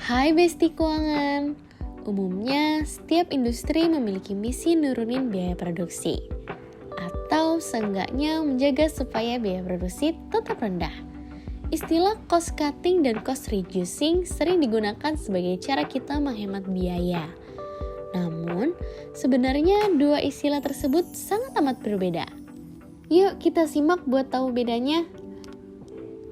Hai Besti Keuangan. Umumnya, setiap industri memiliki misi nurunin biaya produksi atau seenggaknya menjaga supaya biaya produksi tetap rendah. Istilah cost cutting dan cost reducing sering digunakan sebagai cara kita menghemat biaya. Namun, sebenarnya dua istilah tersebut sangat amat berbeda. Yuk kita simak buat tahu bedanya.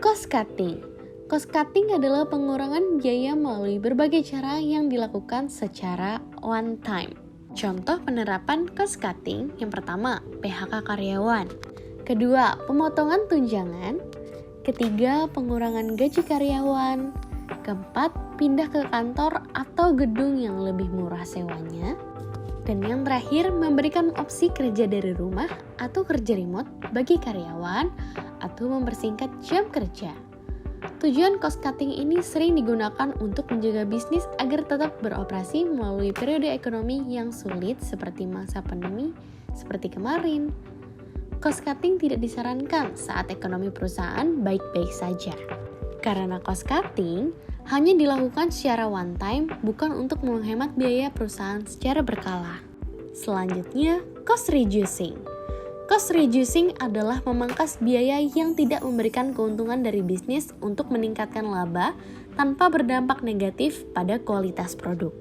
Cost cutting. Cost cutting adalah pengurangan biaya melalui berbagai cara yang dilakukan secara one time. Contoh penerapan cost cutting yang pertama, PHK karyawan. Kedua, pemotongan tunjangan. Ketiga, pengurangan gaji karyawan. Keempat, pindah ke kantor atau gedung yang lebih murah sewanya. Dan yang terakhir, memberikan opsi kerja dari rumah atau kerja remote bagi karyawan atau mempersingkat jam kerja. Tujuan cost cutting ini sering digunakan untuk menjaga bisnis agar tetap beroperasi melalui periode ekonomi yang sulit seperti masa pandemi seperti kemarin. Cost cutting tidak disarankan saat ekonomi perusahaan baik-baik saja. Karena cost cutting hanya dilakukan secara one time, bukan untuk menghemat biaya perusahaan secara berkala. Selanjutnya, cost reducing. Cost reducing adalah memangkas biaya yang tidak memberikan keuntungan dari bisnis untuk meningkatkan laba tanpa berdampak negatif pada kualitas produk.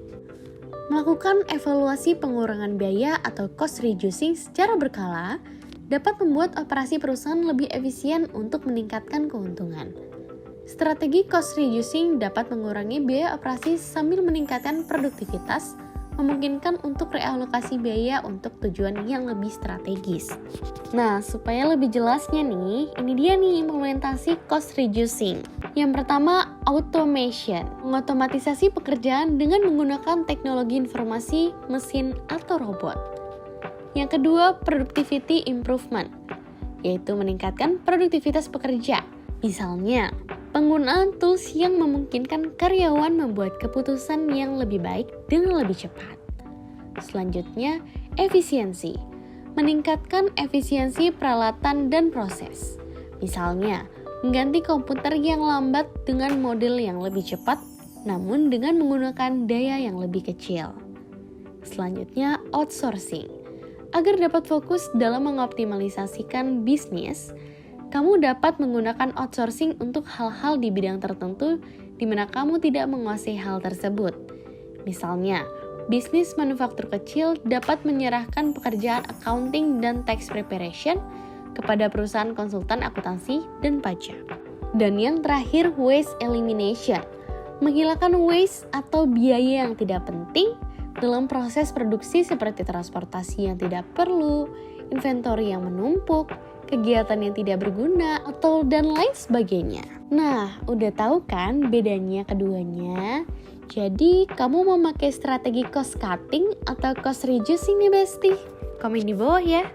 Melakukan evaluasi pengurangan biaya atau cost reducing secara berkala dapat membuat operasi perusahaan lebih efisien untuk meningkatkan keuntungan. Strategi cost reducing dapat mengurangi biaya operasi sambil meningkatkan produktivitas, memungkinkan untuk realokasi biaya untuk tujuan yang lebih strategis. Nah, supaya lebih jelasnya nih, ini dia nih implementasi cost reducing. Yang pertama, automation. Mengotomatisasi pekerjaan dengan menggunakan teknologi informasi, mesin, atau robot. Yang kedua, productivity improvement, yaitu meningkatkan produktivitas pekerja. Misalnya, penggunaan tools yang memungkinkan karyawan membuat keputusan yang lebih baik dengan lebih cepat. Selanjutnya, efisiensi. Meningkatkan efisiensi peralatan dan proses. Misalnya, mengganti komputer yang lambat dengan model yang lebih cepat, namun dengan menggunakan daya yang lebih kecil. Selanjutnya, outsourcing. Agar dapat fokus dalam mengoptimalisasikan bisnis, kamu dapat menggunakan outsourcing untuk hal-hal di bidang tertentu di mana kamu tidak menguasai hal tersebut. Misalnya, bisnis manufaktur kecil dapat menyerahkan pekerjaan accounting dan tax preparation kepada perusahaan konsultan akuntansi dan pajak. Dan yang terakhir, waste elimination. Menghilangkan waste atau biaya yang tidak penting dalam proses produksi seperti transportasi yang tidak perlu, inventory yang menumpuk, kegiatan yang tidak berguna, atau dan lain sebagainya. Nah, udah tahu kan bedanya keduanya? Jadi, kamu mau pakai strategi cost cutting atau cost reducing nih Besti? Komen di bawah ya.